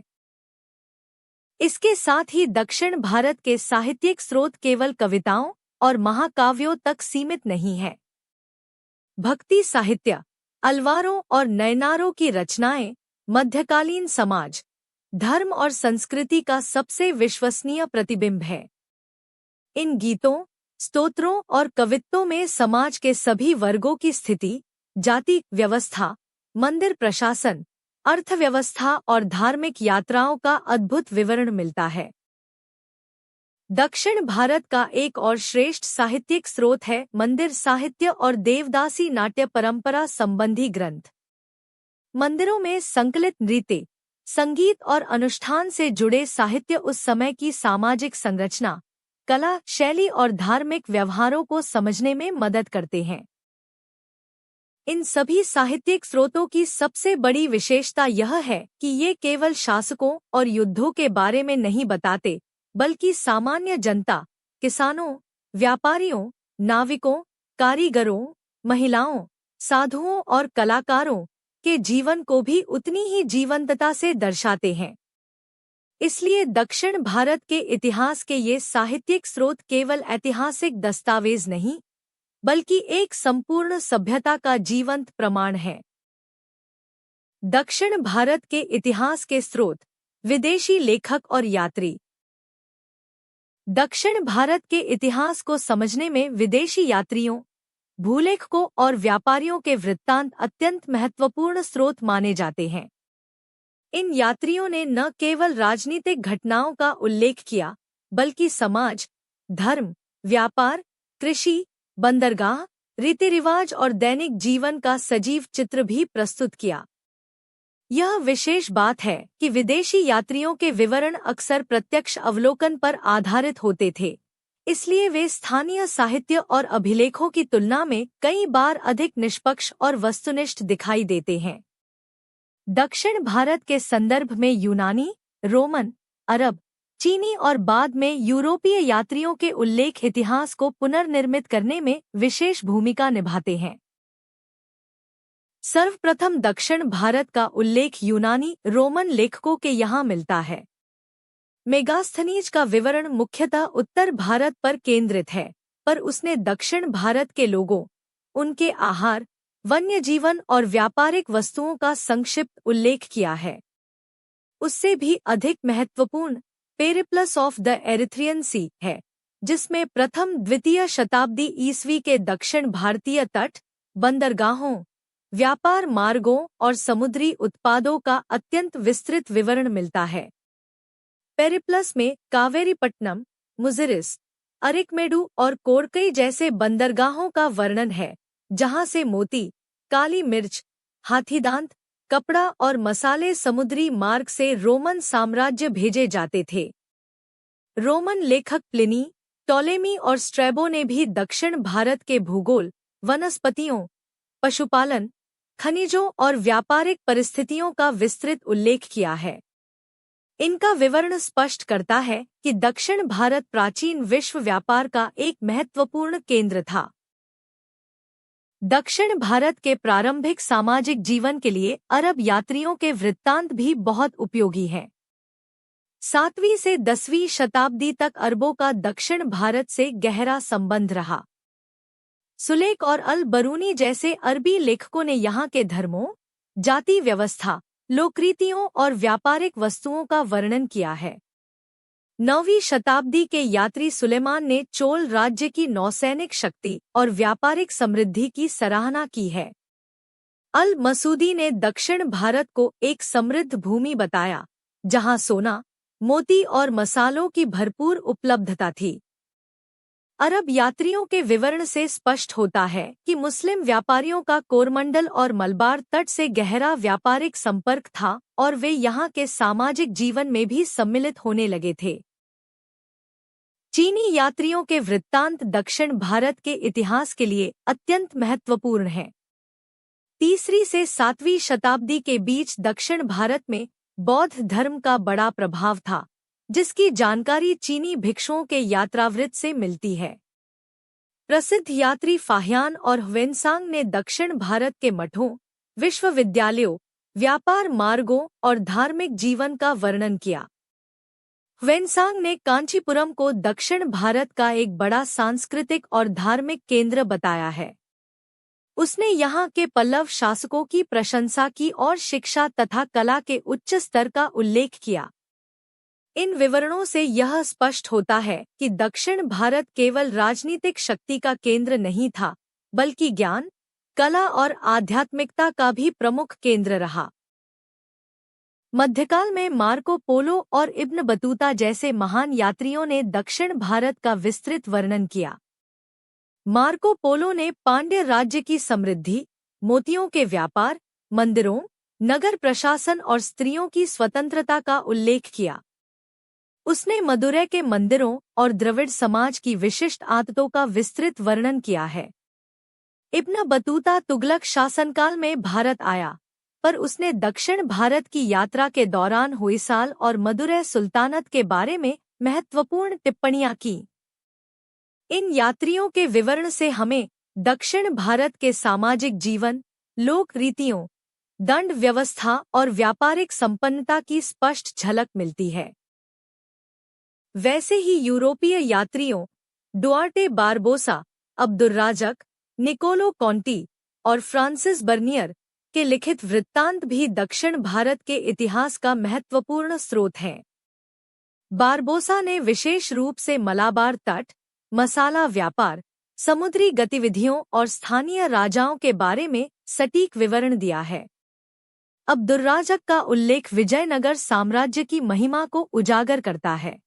इसके साथ ही दक्षिण भारत के साहित्यिक स्रोत केवल कविताओं और महाकाव्यों तक सीमित नहीं है। भक्ति साहित्य, अलवारों और नयनारों की रचनाएं मध्यकालीन समाज, धर्म और संस्कृति का सबसे विश्वसनीय प्रतिबिंब है। इन गीतों, स्तोत्रों और कवित्वों में समाज के सभी वर्गों की स्थिति, जाति व्यवस्था, मंदिर प्रशासन, अर्थव्यवस्था और धार्मिक यात्राओं का अद्भुत विवरण मिलता है। दक्षिण भारत का एक और श्रेष्ठ साहित्यिक स्रोत है मंदिर साहित्य और देवदासी नाट्य परंपरा संबंधी ग्रंथ। मंदिरों में संकलित नृत्य, संगीत और अनुष्ठान से जुड़े साहित्य उस समय की सामाजिक संरचना, कला, शैली और धार्मिक व्यवहारों को समझने में मदद करते हैं। इन सभी साहित्यिक स्रोतों की सबसे बड़ी विशेषता यह है कि ये केवल शासकों और युद्धों के बारे में नहीं बताते, बल्कि सामान्य जनता, किसानों, व्यापारियों, नाविकों, कारीगरों, महिलाओं, साधुओं और कलाकारों के जीवन को भी उतनी ही जीवंतता से दर्शाते हैं। इसलिए दक्षिण भारत के इतिहास के ये साहित्यिक स्रोत केवल ऐतिहासिक दस्तावेज नहीं, बल्कि एक संपूर्ण सभ्यता का जीवंत प्रमाण है। दक्षिण भारत के इतिहास के स्रोत, विदेशी लेखक और यात्री। दक्षिण भारत के इतिहास को समझने में विदेशी यात्रियों, भूलेखकों और व्यापारियों के वृत्तांत अत्यंत महत्वपूर्ण स्रोत माने जाते हैं। इन यात्रियों ने न केवल राजनीतिक घटनाओं का उल्लेख किया, बल्कि समाज, धर्म, व्यापार, कृषि, बंदरगाह, रीति रिवाज और दैनिक जीवन का सजीव चित्र भी प्रस्तुत किया। यह विशेष बात है कि विदेशी यात्रियों के विवरण अक्सर प्रत्यक्ष अवलोकन पर आधारित होते थे, इसलिए वे स्थानीय साहित्य और अभिलेखों की तुलना में कई बार अधिक निष्पक्ष और वस्तुनिष्ठ दिखाई देते हैं। दक्षिण भारत के संदर्भ में यूनानी, रोमन, अरब, चीनी और बाद में यूरोपीय यात्रियों के उल्लेख इतिहास को पुनर्निर्मित करने में विशेष भूमिका निभाते हैं। सर्वप्रथम दक्षिण भारत का उल्लेख यूनानी, रोमन लेखकों के यहाँ मिलता है। मेगास्थनीज का विवरण मुख्यतः उत्तर भारत पर केंद्रित है, पर उसने दक्षिण भारत के लोगों, उनके आहार, वन्य जीवन और व्यापारिक वस्तुओं का संक्षिप्त उल्लेख किया है। उससे भी अधिक महत्वपूर्ण पेरिप्लस ऑफ द एरिथ्रियन सी है, जिसमें प्रथम द्वितीय शताब्दी ईस्वी के दक्षिण भारतीय तट, बंदरगाहों, व्यापार मार्गों और समुद्री उत्पादों का अत्यंत विस्तृत विवरण मिलता है। पेरिप्लस में कावेरीपट्टनम, मुजिरिस, अरिकमेडु और कोरकई जैसे बंदरगाहों का वर्णन है, जहां से मोती, काली मिर्च, हाथीदांत, कपड़ा और मसाले समुद्री मार्ग से रोमन साम्राज्य भेजे जाते थे। रोमन लेखक प्लिनी, टॉलेमी और स्ट्रैबो ने भी दक्षिण भारत के भूगोल, वनस्पतियों, पशुपालन, खनिजों और व्यापारिक परिस्थितियों का विस्तृत उल्लेख किया है। इनका विवरण स्पष्ट करता है कि दक्षिण भारत प्राचीन विश्व व्यापार का एक महत्वपूर्ण केंद्र था। दक्षिण भारत के प्रारंभिक सामाजिक जीवन के लिए अरब यात्रियों के वृत्तांत भी बहुत उपयोगी हैं। 7वीं से 10वीं शताब्दी तक अरबों का दक्षिण भारत से गहरा संबंध रहा। सुलेख और अल बरूनी जैसे अरबी लेखकों ने यहाँ के धर्मों, जाति व्यवस्था, लोकरीतियों और व्यापारिक वस्तुओं का वर्णन किया है। 9वीं शताब्दी के यात्री सुलेमान ने चोल राज्य की नौसैनिक शक्ति और व्यापारिक समृद्धि की सराहना की है। अल मसूदी ने दक्षिण भारत को एक समृद्ध भूमि बताया, जहां सोना, मोती और मसालों की भरपूर उपलब्धता थी। अरब यात्रियों के विवरण से स्पष्ट होता है कि मुस्लिम व्यापारियों का कोरमंडल और मलबार तट से गहरा व्यापारिक संपर्क था और वे यहाँ के सामाजिक जीवन में भी सम्मिलित होने लगे थे। चीनी यात्रियों के वृत्तांत दक्षिण भारत के इतिहास के लिए अत्यंत महत्वपूर्ण हैं। 3री से 7वीं शताब्दी के बीच दक्षिण भारत में बौद्ध धर्म का बड़ा प्रभाव था, जिसकी जानकारी चीनी भिक्षुओं के यात्रावृत्त से मिलती है। प्रसिद्ध यात्री फाहियान और ह्वेनसांग ने दक्षिण भारत के मठों, विश्वविद्यालयों, व्यापार मार्गों और धार्मिक जीवन का वर्णन किया। ह्वेनसांग ने कांचीपुरम को दक्षिण भारत का एक बड़ा सांस्कृतिक और धार्मिक केंद्र बताया है। उसने यहाँ के पल्लव शासकों की प्रशंसा की और शिक्षा तथा कला के उच्च स्तर का उल्लेख किया। इन विवरणों से यह स्पष्ट होता है कि दक्षिण भारत केवल राजनीतिक शक्ति का केंद्र नहीं था, बल्कि ज्ञान, कला और आध्यात्मिकता का भी प्रमुख केंद्र रहा। मध्यकाल में मार्को पोलो और इब्न बतूता जैसे महान यात्रियों ने दक्षिण भारत का विस्तृत वर्णन किया। मार्को पोलो ने पांड्य राज्य की समृद्धि, मोतियों के व्यापार, मंदिरों, नगर प्रशासन और स्त्रियों की स्वतंत्रता का उल्लेख किया। उसने मदुरै के मंदिरों और द्रविड़ समाज की विशिष्ट आदतों का विस्तृत वर्णन किया है। इब्न बतूता तुगलक शासनकाल में भारत आया, पर उसने दक्षिण भारत की यात्रा के दौरान होयसाल और मदुरै सुल्तानत के बारे में महत्वपूर्ण टिप्पणियां की। इन यात्रियों के विवरण से हमें दक्षिण भारत के सामाजिक जीवन, लोक रीतियों, दंड व्यवस्था और व्यापारिक संपन्नता की स्पष्ट झलक मिलती है। वैसे ही यूरोपीय यात्रियों डुआर्टे बारबोसा, अब्दुर्राज़क, निकोलो कॉन्टी और फ्रांसिस बर्नियर के लिखित वृत्तांत भी दक्षिण भारत के इतिहास का महत्वपूर्ण स्रोत हैं। बारबोसा ने विशेष रूप से मलाबार तट, मसाला व्यापार, समुद्री गतिविधियों और स्थानीय राजाओं के बारे में सटीक विवरण दिया है। अब्दुर्राज़क का उल्लेख विजयनगर साम्राज्य की महिमा को उजागर करता है।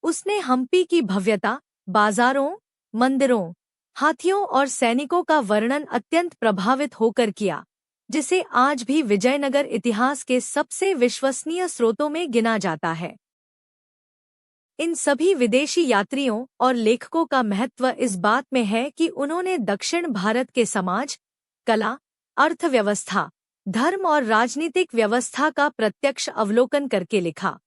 उसने हम्पी की भव्यता, बाजारों, मंदिरों, हाथियों और सैनिकों का वर्णन अत्यंत प्रभावित होकर किया, जिसे आज भी विजयनगर इतिहास के सबसे विश्वसनीय स्रोतों में गिना जाता है। इन सभी विदेशी यात्रियों और लेखकों का महत्व इस बात में है कि उन्होंने दक्षिण भारत के समाज, कला, अर्थव्यवस्था, धर्म और राजनीतिक व्यवस्था का प्रत्यक्ष अवलोकन करके लिखा।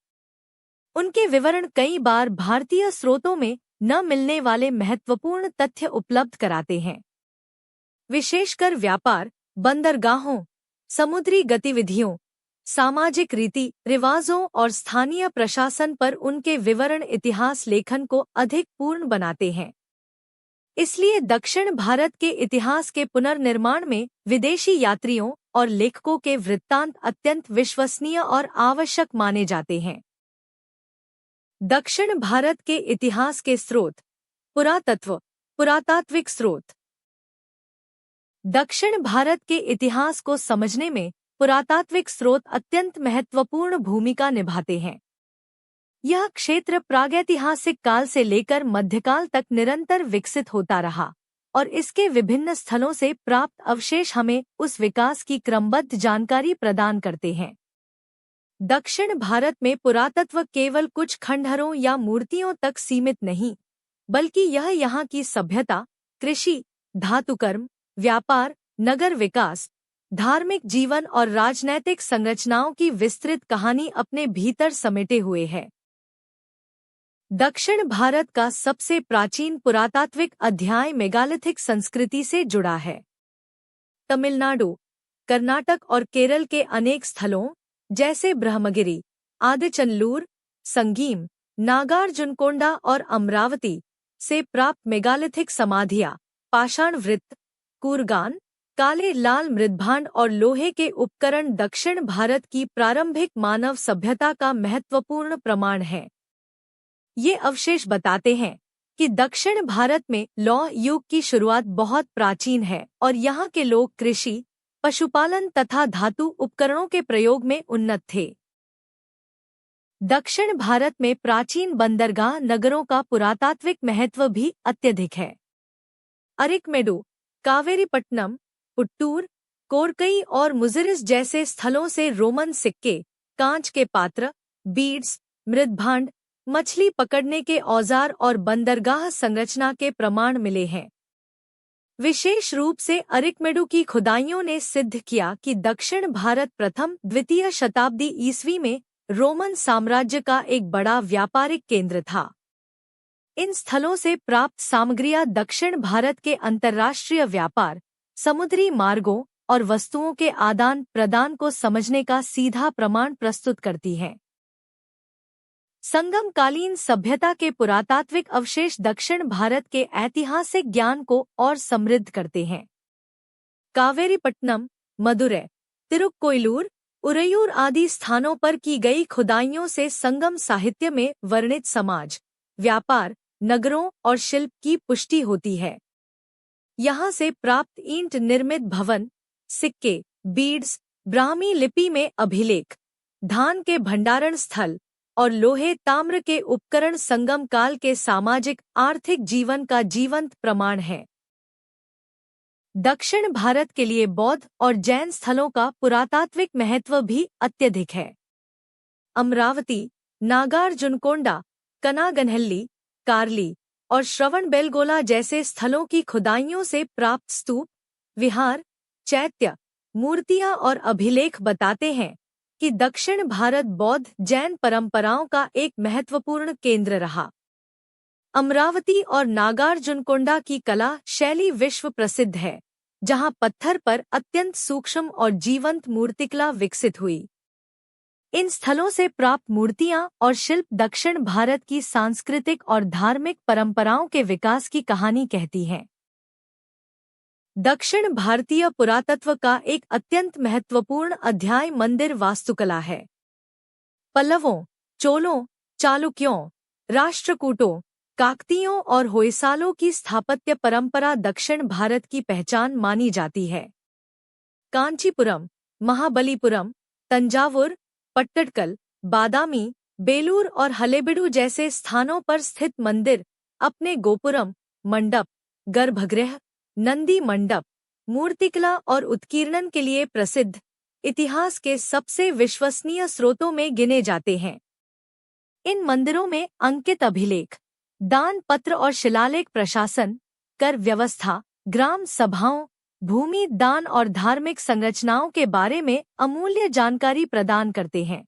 उनके विवरण कई बार भारतीय स्रोतों में न मिलने वाले महत्वपूर्ण तथ्य उपलब्ध कराते हैं। विशेषकर व्यापार, बंदरगाहों, समुद्री गतिविधियों, सामाजिक रीति रिवाजों और स्थानीय प्रशासन पर उनके विवरण इतिहास लेखन को अधिक पूर्ण बनाते हैं। इसलिए दक्षिण भारत के इतिहास के पुनर्निर्माण में विदेशी यात्रियों और लेखकों के वृत्तांत अत्यंत विश्वसनीय और आवश्यक माने जाते हैं। दक्षिण भारत के इतिहास के स्रोत, पुरातत्व, पुरातात्विक स्रोत। दक्षिण भारत के इतिहास को समझने में पुरातात्विक स्रोत अत्यंत महत्वपूर्ण भूमिका निभाते हैं। यह क्षेत्र प्रागैतिहासिक काल से लेकर मध्यकाल तक निरंतर विकसित होता रहा और इसके विभिन्न स्थलों से प्राप्त अवशेष हमें उस विकास की क्रमबद्ध जानकारी प्रदान करते हैं। दक्षिण भारत में पुरातत्व केवल कुछ खंडहरों या मूर्तियों तक सीमित नहीं, बल्कि यह यहाँ की सभ्यता, कृषि, धातुकर्म, व्यापार, नगर विकास, धार्मिक जीवन और राजनैतिक संरचनाओं की विस्तृत कहानी अपने भीतर समेटे हुए है। दक्षिण भारत का सबसे प्राचीन पुरातात्विक अध्याय मेगालिथिक संस्कृति से जुड़ा है। तमिलनाडु, कर्नाटक और केरल के अनेक स्थलों जैसे ब्रह्मगिरी, आदिचनल्लूर, संगीम, नागार्जुनकोंडा और अमरावती से प्राप्त मेगालिथिक समाधियां, पाषाण वृत्त, कूरगान, काले लाल मृद्भांड और लोहे के उपकरण दक्षिण भारत की प्रारंभिक मानव सभ्यता का महत्वपूर्ण प्रमाण है। ये अवशेष बताते हैं कि दक्षिण भारत में लौह युग की शुरुआत बहुत प्राचीन है और यहाँ के लोग कृषि, पशुपालन तथा धातु उपकरणों के प्रयोग में उन्नत थे। दक्षिण भारत में प्राचीन बंदरगाह नगरों का पुरातात्विक महत्व भी अत्यधिक है। अरिकमेडु, कावेरीपट्टनम, पुट्टूर, कोरकई और मुजिरिस जैसे स्थलों से रोमन सिक्के, कांच के पात्र, बीड्स, मृद्भांड, मछली पकड़ने के औजार और बंदरगाह संरचना के प्रमाण मिले हैं। विशेष रूप से अरिकमेडु की खुदाइयों ने सिद्ध किया कि दक्षिण भारत प्रथम द्वितीय शताब्दी ईस्वी में रोमन साम्राज्य का एक बड़ा व्यापारिक केंद्र था। इन स्थलों से प्राप्त सामग्रियां दक्षिण भारत के अंतर्राष्ट्रीय व्यापार, समुद्री मार्गों और वस्तुओं के आदान प्रदान को समझने का सीधा प्रमाण प्रस्तुत करती हैं। संगमकालीन सभ्यता के पुरातात्विक अवशेष दक्षिण भारत के ऐतिहासिक ज्ञान को और समृद्ध करते हैं। कावेरीपट्टनम, मदुरै, तिरुक्कोइलूर, उरैयूर आदि स्थानों पर की गई खुदाइयों से संगम साहित्य में वर्णित समाज, व्यापार, नगरों और शिल्प की पुष्टि होती है। यहाँ से प्राप्त ईंट निर्मित भवन, सिक्के, बीड्स, ब्राह्मी लिपि में अभिलेख, धान के भंडारण स्थल और लोहे ताम्र के उपकरण संगम काल के सामाजिक आर्थिक जीवन का जीवंत प्रमाण है। दक्षिण भारत के लिए बौद्ध और जैन स्थलों का पुरातात्विक महत्व भी अत्यधिक है। अमरावती, नागार्जुनकोंडा, कनागनहल्ली, कार्ली और श्रवणबेलगोला जैसे स्थलों की खुदाइयों से प्राप्त स्तूप, विहार, चैत्य, मूर्तियां और अभिलेख बताते हैं कि दक्षिण भारत बौद्ध जैन परंपराओं का एक महत्वपूर्ण केंद्र रहा। अमरावती और नागार्जुनकोंडा की कला शैली विश्व प्रसिद्ध है, जहां पत्थर पर अत्यंत सूक्ष्म और जीवंत मूर्तिकला विकसित हुई। इन स्थलों से प्राप्त मूर्तियां और शिल्प दक्षिण भारत की सांस्कृतिक और धार्मिक परंपराओं के विकास की कहानी कहती हैं। दक्षिण भारतीय पुरातत्व का एक अत्यंत महत्वपूर्ण अध्याय मंदिर वास्तुकला है। पल्लवों, चोलों, चालुक्यों, राष्ट्रकूटों, काकतीयों और होयसालों की स्थापत्य परंपरा दक्षिण भारत की पहचान मानी जाती है। कांचीपुरम, महाबलीपुरम, तंजावुर, पट्टडकल, बादामी, बेलूर और हलेबीडु जैसे स्थानों पर स्थित मंदिर अपने गोपुरम, मंडप, गर्भगृह, नंदी मंडप, मूर्तिकला और उत्कीर्णन के लिए प्रसिद्ध इतिहास के सबसे विश्वसनीय स्रोतों में गिने जाते हैं। इन मंदिरों में अंकित अभिलेख, दान पत्र और शिलालेख प्रशासन, कर व्यवस्था, ग्राम सभाओं, भूमि दान और धार्मिक संरचनाओं के बारे में अमूल्य जानकारी प्रदान करते हैं।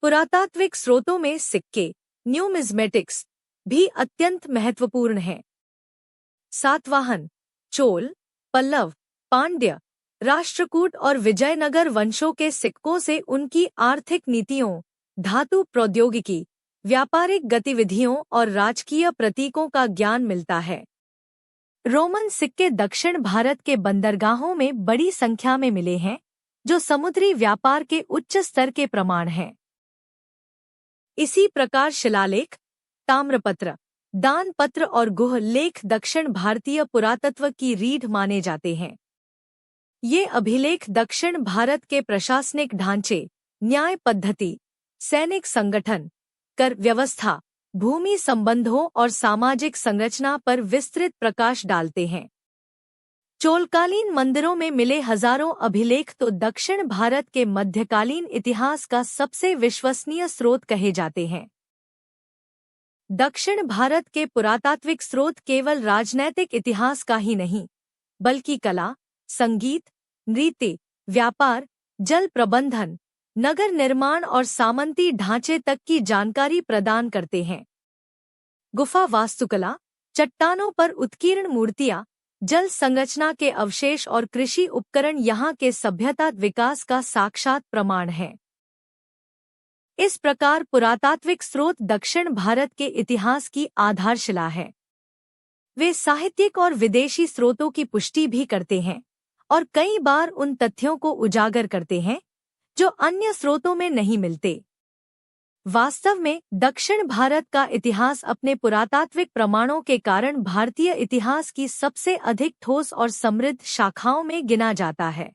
पुरातात्विक स्रोतों में सिक्के, न्यूमिज्मेटिक्स भी अत्यंत महत्वपूर्ण हैं। सातवाहन, चोल, पल्लव, पांड्य, राष्ट्रकूट और विजयनगर वंशों के सिक्कों से उनकी आर्थिक नीतियों, धातु प्रौद्योगिकी, व्यापारिक गतिविधियों और राजकीय प्रतीकों का ज्ञान मिलता है। रोमन सिक्के दक्षिण भारत के बंदरगाहों में बड़ी संख्या में मिले हैं, जो समुद्री व्यापार के उच्च स्तर के प्रमाण हैं। इसी प्रकार शिलालेख, ताम्रपत्र, दान पत्र और गुह लेख दक्षिण भारतीय पुरातत्व की रीढ़ माने जाते हैं। ये अभिलेख दक्षिण भारत के प्रशासनिक ढांचे, न्याय पद्धति, सैनिक संगठन, कर व्यवस्था, भूमि संबंधों और सामाजिक संरचना पर विस्तृत प्रकाश डालते हैं। चोलकालीन मंदिरों में मिले हजारों अभिलेख तो दक्षिण भारत के मध्यकालीन इतिहास का सबसे विश्वसनीय स्रोत कहे जाते हैं। दक्षिण भारत के पुरातात्विक स्रोत केवल राजनैतिक इतिहास का ही नहीं, बल्कि कला, संगीत, नृत्य, व्यापार, जल प्रबंधन, नगर निर्माण और सामंती ढांचे तक की जानकारी प्रदान करते हैं। गुफा वास्तुकला, चट्टानों पर उत्कीर्ण मूर्तियां, जल संरचना के अवशेष और कृषि उपकरण यहाँ के सभ्यता विकास का साक्षात प्रमाण है। इस प्रकार पुरातात्विक स्रोत दक्षिण भारत के इतिहास की आधारशिला है। वे साहित्यिक और विदेशी स्रोतों की पुष्टि भी करते हैं और कई बार उन तथ्यों को उजागर करते हैं जो अन्य स्रोतों में नहीं मिलते। वास्तव में दक्षिण भारत का इतिहास अपने पुरातात्विक प्रमाणों के कारण भारतीय इतिहास की सबसे अधिक ठोस और समृद्ध शाखाओं में गिना जाता है।